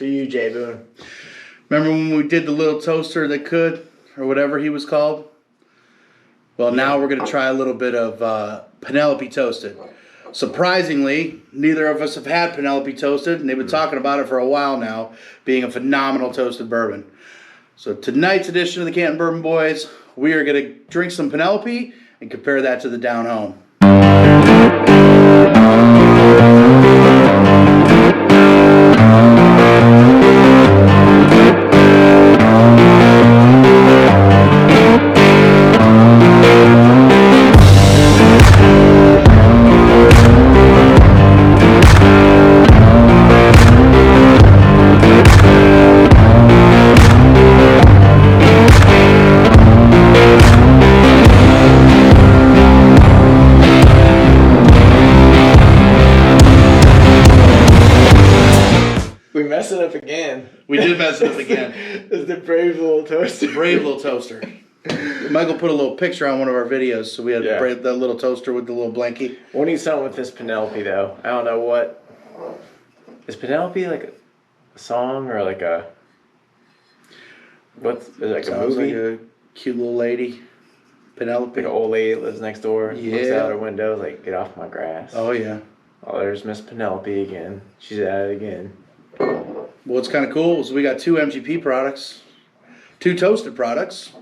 for you, J Boone. Remember when we did the little toaster that could, or whatever he was called? Well, now we're going to try a little bit of Penelope Toasted. Surprisingly, neither of us have had Penelope Toasted, and they've been talking about it for a while now, being a phenomenal toasted bourbon. So tonight's edition of the Canton Bourbon Boys, we are going to drink some Penelope and compare that to the Down Home. We did mess it up again. It's the brave little toaster. Brave little toaster. Michael put a little picture on one of our videos, so we had the little toaster with the little blankie. We'll need something with this Penelope, though. I don't know what... Is Penelope like a song or like a... What's is it like a movie? Like a cute little lady. Penelope. Like an old lady that lives next door. Yeah. Looks out her window, like, get off my grass. Oh, yeah. Oh, there's Miss Penelope again. She's at it again. What's kind of cool is we got 2 MGP products, 2 toasted products.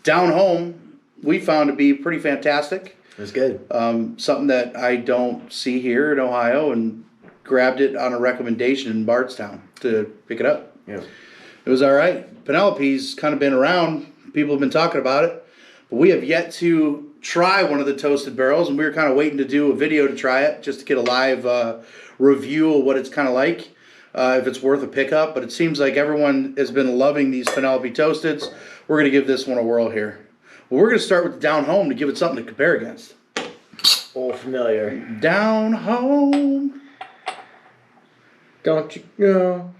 Down Home, we found to be pretty fantastic. It was good. Something that I don't see here in Ohio, and grabbed it on a recommendation in Bardstown to pick it up. Yeah. It was all right. Penelope's kind of been around. People have been talking about it. But we have yet to try one of the toasted barrels, and we were kind of waiting to do a video to try it, just to get a live review of what it's kind of like. If it's worth a pickup, but it seems like everyone has been loving these Penelope Toasteds. We're going to give this one a whirl here. Well, we're going to start with the Down Home to give it something to compare against. Old familiar. Down Home. Don't you go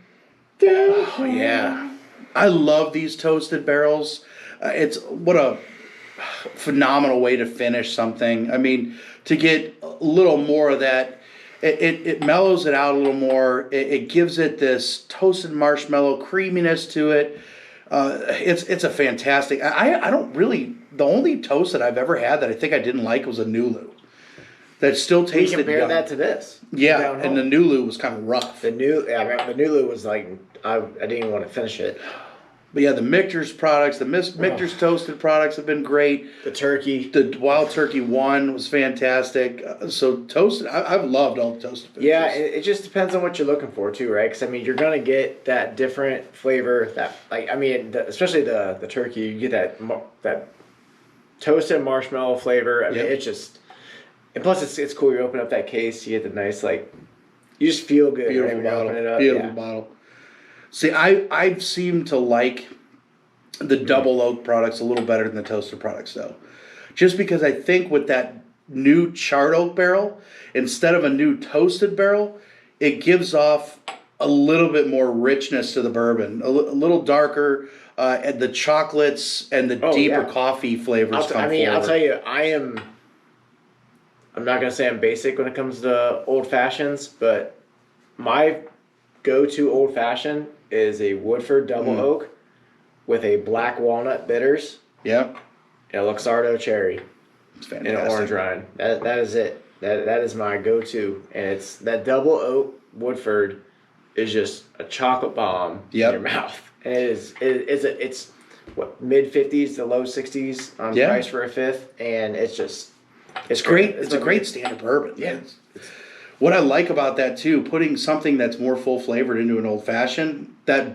down home. Oh, yeah. I love these toasted barrels. It's what a phenomenal way to finish something. I mean, to get a little more of that. It mellows it out a little more. It gives it this toasted marshmallow creaminess to it. It's a fantastic. I don't really. The only toast that I've ever had that I think I didn't like was a Nulu. That still tasted. We compare young. that to this. Yeah, and the Nulu was kind of rough. The Nulu was like I didn't even want to finish it. But yeah, the Michter's products, the Michter's toasted products have been great. The turkey. The Wild Turkey 1 was fantastic. So toasted, I've loved all the toasted finishes. Yeah, it just depends on what you're looking for too, right? Because I mean, you're gonna get that different flavor. That especially the turkey, you get that toasted marshmallow flavor. I mean, it's just, and plus it's cool. You open up that case, you get the nice you just feel good. Beautiful right? bottle. Open it up. Beautiful bottle. See, I've seemed to like the double oak products a little better than the toasted products, though. Just because I think with that new charred oak barrel, instead of a new toasted barrel, it gives off a little bit more richness to the bourbon, a little darker, and the chocolates and the deeper coffee flavors come forward. I'll tell you, I'm not going to say I'm basic when it comes to old fashions, but my go-to old fashioned is a Woodford double oak with a black walnut bitters. Yep. And a Luxardo cherry. It's fantastic. And an orange rind. That is it. That is my go-to. And it's that double oak Woodford is just a chocolate bomb in your mouth. And it's what, mid-50s to low 60s on price for a fifth, and it's great. It's a great standard bourbon. Yeah. What I like about that too, putting something that's more full flavored into an old fashioned, that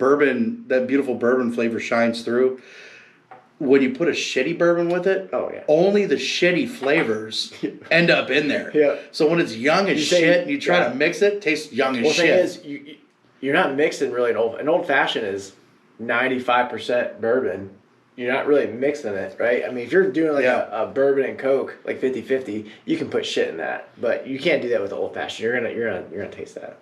beautiful bourbon flavor shines through. When you put a shitty bourbon with it, only the shitty flavors end up in there. Yeah. So when it's young as shit and you try to mix it, it tastes young as shit. The thing is, you're not mixing really an old fashioned is 95% bourbon. You're not really mixing it, right? I mean, if you're doing like a bourbon and Coke, like 50-50, you can put shit in that. But you can't do that with the old fashioned. You're gonna taste that.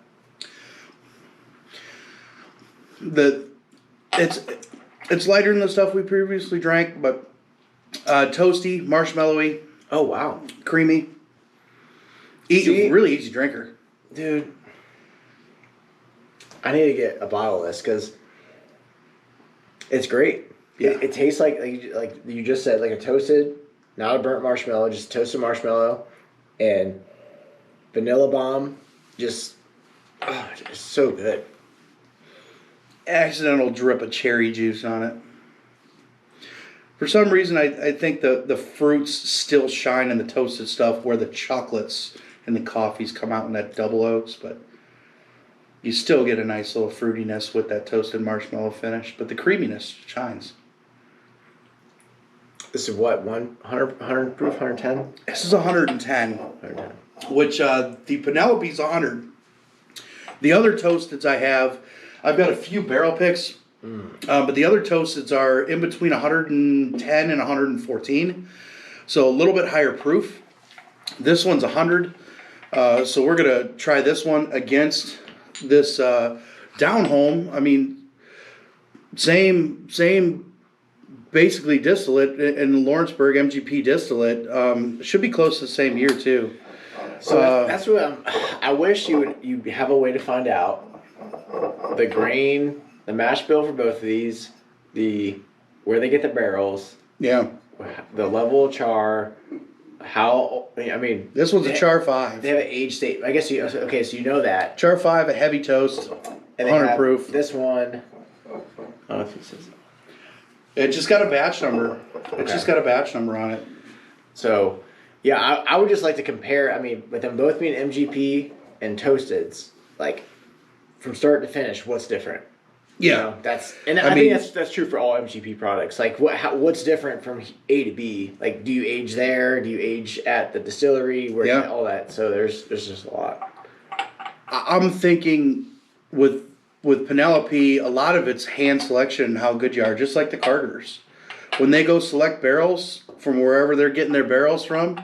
It's lighter than the stuff we previously drank, but toasty, marshmallowy. Oh wow, creamy. Really easy drinker, dude. I need to get a bottle of this because it's great. Yeah. It tastes like you just said, like a toasted, not a burnt marshmallow, just toasted marshmallow, and vanilla bomb. Just, it's so good. Accidental drip of cherry juice on it. For some reason, I think the fruits still shine in the toasted stuff where the chocolates and the coffees come out in that double oaks, but you still get a nice little fruitiness with that toasted marshmallow finish, but the creaminess shines. This is what, 100 proof, 110? This is 110, 110. which the Penelope's 100. The other toasteds I've got a few barrel picks, but the other toasteds are in between 110 and 114, so a little bit higher proof. This one's 100, so we're going to try this one against this down home. I mean, same basically distillate in Lawrenceburg, MGP distillate. Should be close to the same year too. So that's what I wish you have a way to find out the grain, the mash bill for both of these, where they get the barrels, Yeah. the level of char, how, I mean. This one's a char 5. They have an age state. I guess okay, so you know that. Char 5, a heavy toast, And 100 proof. This one, I don't know if it says. It just got a batch number. Okay. It's just got a batch number on it. So, yeah, I would just like to compare, I mean, with them both being MGP and toasteds, like, from start to finish, what's different? Yeah. You know, I think that's true for all MGP products. Like, what's different from A to B? Like, do you age there? Do you age at the distillery? Where all that. So there's just a lot. I'm thinking with Penelope, a lot of it's hand selection and how good you are, just like the Carters. When they go select barrels from wherever they're getting their barrels from,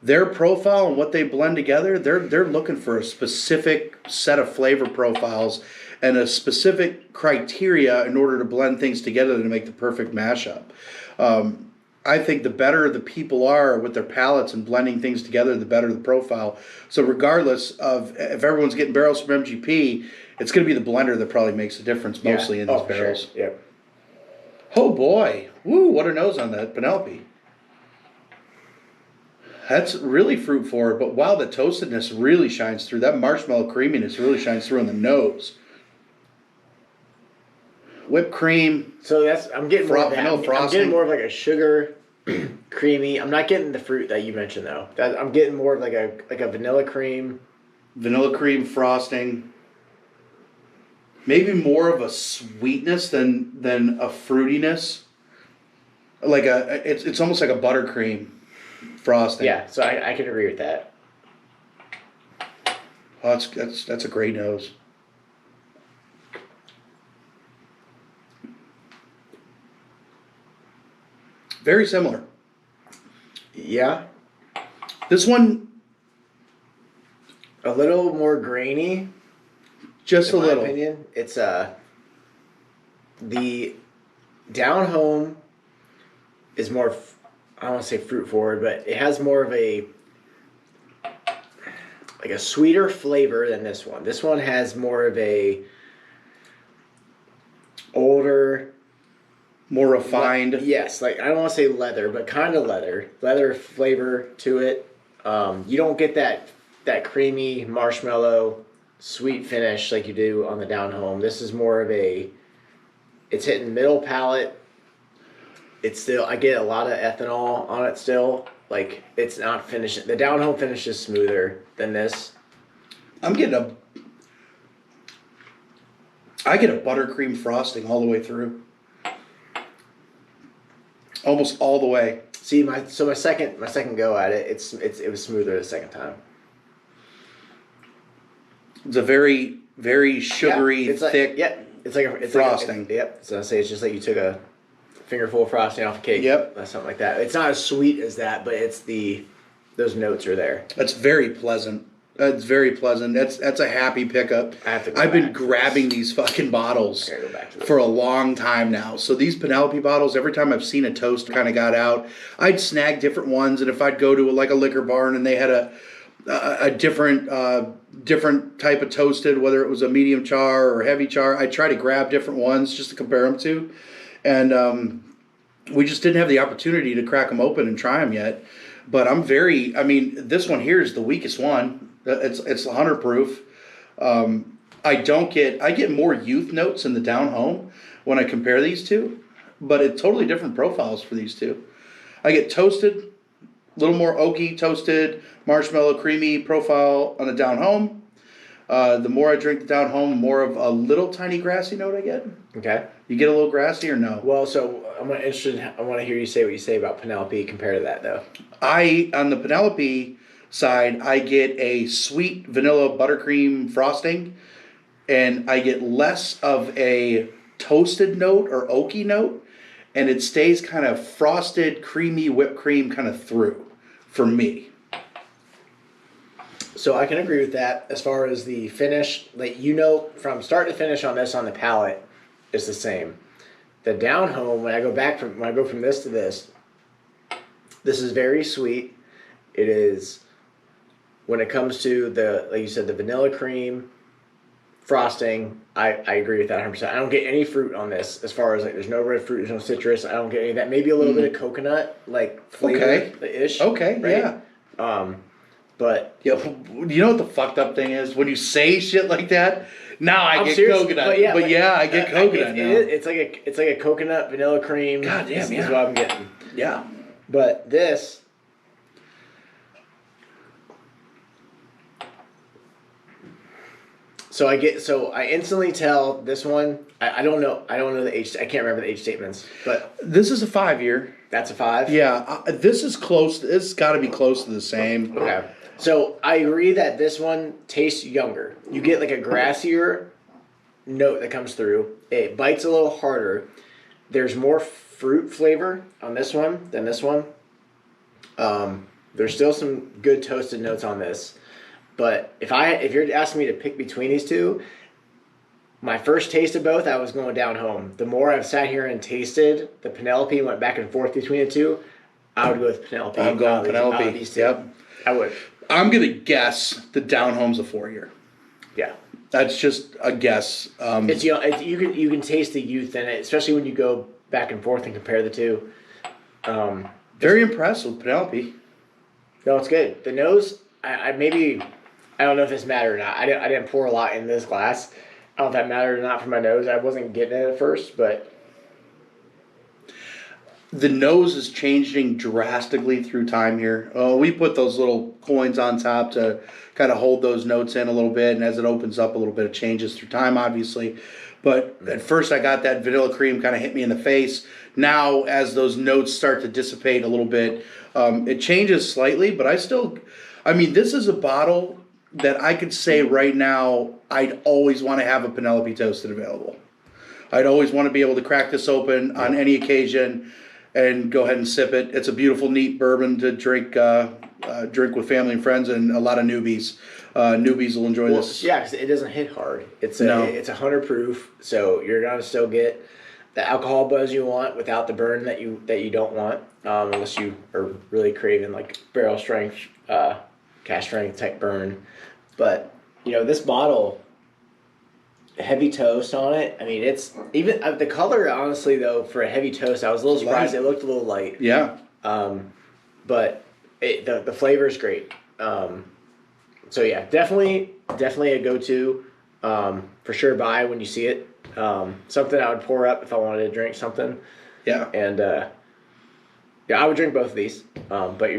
their profile and what they blend together, they're looking for a specific set of flavor profiles and a specific criteria in order to blend things together to make the perfect mashup. I think the better the people are with their palates and blending things together, the better the profile. So regardless of if everyone's getting barrels from MGP, it's going to be the blender that probably makes the difference mostly in these barrels. Sure. Yep. Oh boy. Woo, what a nose on that Penelope. That's really fruit forward, but wow, the toastedness really shines through. That marshmallow creaminess really shines through on the nose. Whipped cream. So I'm getting more of that. Vanilla frosting. I'm getting more of like a sugar, creamy. I'm not getting the fruit that you mentioned though. I'm getting more of like a vanilla cream. Vanilla cream frosting. Maybe more of a sweetness than a fruitiness. Like it's almost like a buttercream frosting. Yeah, so I can agree with that. Oh, that's a great nose. Very similar. Yeah. This one, a little more grainy. just a little. In my opinion, it's the down home is more. I don't want to say fruit forward, but it has more of a sweeter flavor than this one. This one has more of a older, More refined. yes, like I don't want to say leather, but kind of leather flavor to it. You don't get that creamy marshmallow sweet finish like you do on the down home. This is more of it's hitting middle palate. It's still, I get a lot of ethanol on it still. Like, it's not finishing. The down home finish is smoother than this. I get a buttercream frosting all the way through. Almost all the way. See, my second go at it, it was smoother the second time. It's a very, very sugary, thick frosting. Yep. So I say it's just like you took a fingerful of frosting off a cake. Yep. That's something like that. It's not as sweet as that, but it's those notes are there. That's very pleasant. That's very pleasant. That's a happy pickup. I've been grabbing these fucking bottles for a long time now. So these Penelope bottles, every time I've seen a toast kind of got out, I'd snag different ones. And if I'd go to a liquor barn and they had a different different type of toasted, whether it was a medium char or heavy char. I try to grab different ones just to compare them to. And we just didn't have the opportunity to crack them open and try them yet. But this one here is the weakest one. It's 100 proof. I get more youth notes in the down home when I compare these two, but it's totally different profiles for these two. I get toasted, a little more oaky, toasted, marshmallow, creamy profile on the down home. The more I drink the down home, more of a little tiny grassy note I get. Okay. You get a little grassy or no? Well, so I want to hear you say what you say about Penelope compared to that, though. On the Penelope side, I get a sweet vanilla buttercream frosting, and I get less of a toasted note or oaky note, and it stays kind of frosted, creamy whipped cream kind of through for me. So I can agree with that as far as the finish. Like, from start to finish on this on the palate is the same. The down home, when I go from this to this is very sweet. It is, when it comes to like you said, the vanilla cream frosting, I agree with that 100%. I don't get any fruit on this as far as, like, there's no red fruit, there's no citrus. I don't get any of that. Maybe a little bit of coconut, like, flavor-ish. Okay, right? Yeah. But you know what the fucked up thing is? When you say shit like that, now I get coconut. But I get coconut now. It's like a coconut vanilla cream. God damn, is what I'm getting. Yeah. But this, so I instantly tell this one. I don't know the age. I can't remember the age statements. But this is a 5-year. That's a 5. Yeah, this is close. It's got to be close to the same. Okay. So I agree that this one tastes younger. You get like a grassier note that comes through. It bites a little harder. There's more fruit flavor on this one than this one. There's still some good toasted notes on this. But if you're asking me to pick between these two, my first taste of both, I was going down home. The more I've sat here and tasted the Penelope, went back and forth between the two, I would go with Penelope. I'm going Penelope. These two. Yep. I would. I'm going to guess the down home's a 4-year. Yeah. That's just a guess. You can taste the youth in it, especially when you go back and forth and compare the two. Very impressed with Penelope. No, it's good. The nose, I don't know if this mattered or not. I didn't pour a lot in this glass. I don't know if that mattered or not for my nose. I wasn't getting it at first, but the nose is changing drastically through time here. We put those little coins on top to kind of hold those notes in a little bit, and as it opens up a little bit, it changes through time, obviously. But at first I got that vanilla cream kind of hit me in the face. Now, as those notes start to dissipate a little bit, it changes slightly, but this is a bottle that I could say right now I'd always want to have a Penelope Toasted available. I'd always want to be able to crack this open on any occasion and go ahead and sip it. It's a beautiful, neat bourbon to drink with family and friends, and a lot of newbies. Newbies will enjoy this. Yeah, because it doesn't hit hard. It's 100 proof, so you're gonna still get the alcohol buzz you want without the burn that you don't want, unless you are really craving like barrel strength, cask strength type burn. But this bottle, heavy toast on it. I mean, it's even the color. Honestly, though, for a heavy toast, I was a little surprised. It looked a little light. Yeah. But the flavor is great. So yeah, definitely a go-to. For sure, buy when you see it. Something I would pour up if I wanted to drink something. Yeah. And I would drink both of these. But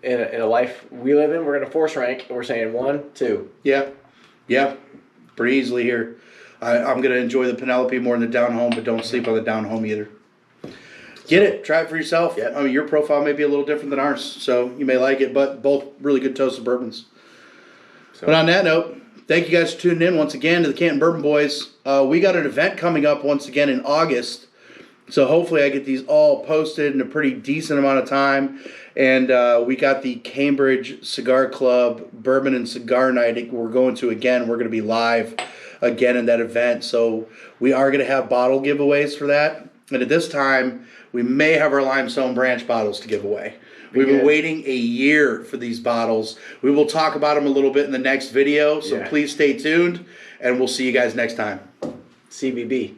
in a life we live in, we're gonna force rank, and we're saying 1, 2. Yeah. Pretty easily here. I'm going to enjoy the Penelope more than the down home, but don't sleep on the down home either. Get it. Try it for yourself. Yep. I mean, your profile may be a little different than ours, so you may like it, but both really good toasted bourbons. But on that note, thank you guys for tuning in once again to the Canton Bourbon Boys. We got an event coming up once again in August, so hopefully I get these all posted in a pretty decent amount of time. And we got the Cambridge Cigar Club Bourbon and Cigar Night we're going to again. We're going to be live again in that event. So we are going to have bottle giveaways for that. And at this time, we may have our Limestone Branch bottles to give away. We've been waiting a year for these bottles. We will talk about them a little bit in the next video, so please stay tuned, and we'll see you guys next time. CBB.